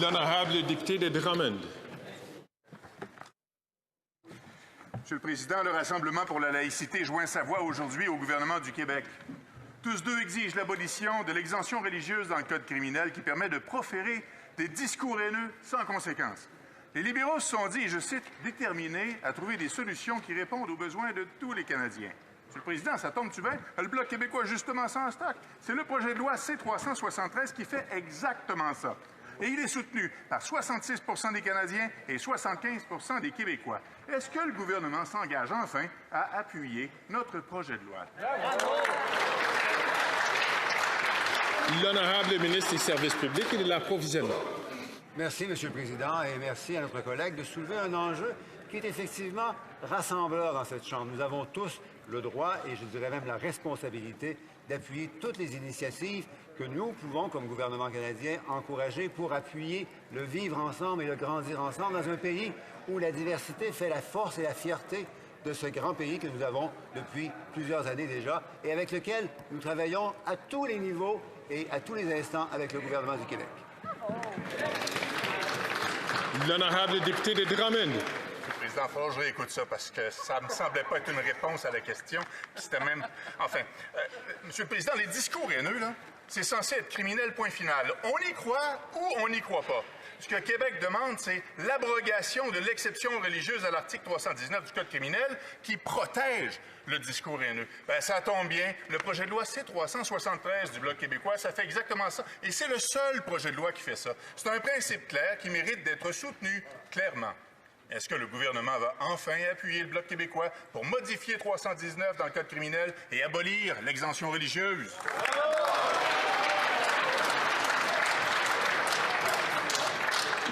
L'honorable député de Drummond. Monsieur le Président, le Rassemblement pour la laïcité joint sa voix aujourd'hui au gouvernement du Québec. Tous deux exigent l'abolition de l'exemption religieuse dans le Code criminel qui permet de proférer des discours haineux sans conséquence. Les libéraux se sont dit, et je cite, « déterminés à trouver des solutions qui répondent aux besoins de tous les Canadiens ». Monsieur le Président, ça tombe-tu bien? Le Bloc québécois, justement, sans stock. C'est le projet de loi C-373 qui fait exactement ça. Et il est soutenu par 66 des Canadiens et 75 des Québécois. Est-ce que le gouvernement s'engage enfin à appuyer notre projet de loi? L'honorable ministre des Services publics et de l'Approvisionnement. Merci, Monsieur le Président, et merci à notre collègue de soulever un enjeu qui est effectivement rassembleur dans cette Chambre. Nous avons tous le droit, et je dirais même la responsabilité, d'appuyer toutes les initiatives que nous pouvons, comme gouvernement canadien, encourager pour appuyer le vivre ensemble et le grandir ensemble dans un pays où la diversité fait la force et la fierté de ce grand pays que nous avons depuis plusieurs années déjà et avec lequel nous travaillons à tous les niveaux et à tous les instants avec le gouvernement du Québec. L'honorable député de Drummond. Président, il faut que je réécoute ça parce que ça ne me semblait pas être une réponse à la question. C'était même... Enfin, Monsieur le Président, les discours haineux, là, c'est censé être criminel, point final. On y croit ou on n'y croit pas. Ce que Québec demande, c'est l'abrogation de l'exception religieuse à l'article 319 du Code criminel qui protège le discours haineux. Bien, ça tombe bien. Le projet de loi C-373 du Bloc québécois, ça fait exactement ça. Et c'est le seul projet de loi qui fait ça. C'est un principe clair qui mérite d'être soutenu clairement. Est-ce que le gouvernement va enfin appuyer le Bloc québécois pour modifier 319 dans le Code criminel et abolir l'exemption religieuse?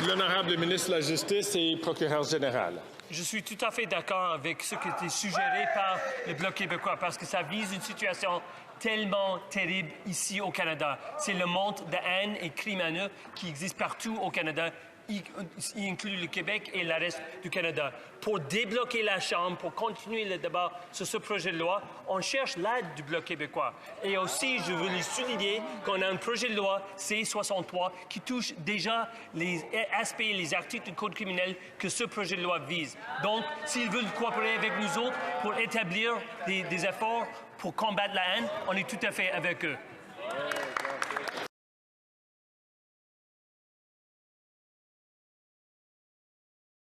L'honorable ministre de la Justice et procureur général. Je suis tout à fait d'accord avec ce qui a été suggéré par le Bloc québécois parce que ça vise une situation tellement terrible ici au Canada. C'est le monde de haine et crime haineux qui existe partout au Canada, y inclut le Québec et le reste du Canada. Pour débloquer la Chambre, pour continuer le débat sur ce projet de loi, on cherche l'aide du Bloc québécois. Et aussi, je voulais souligner qu'on a un projet de loi C-63 qui touche déjà les aspects, les articles du Code criminel que ce projet de loi vise. Donc, s'ils veulent coopérer avec nous autres pour établir des efforts pour combattre la haine, on est tout à fait avec eux.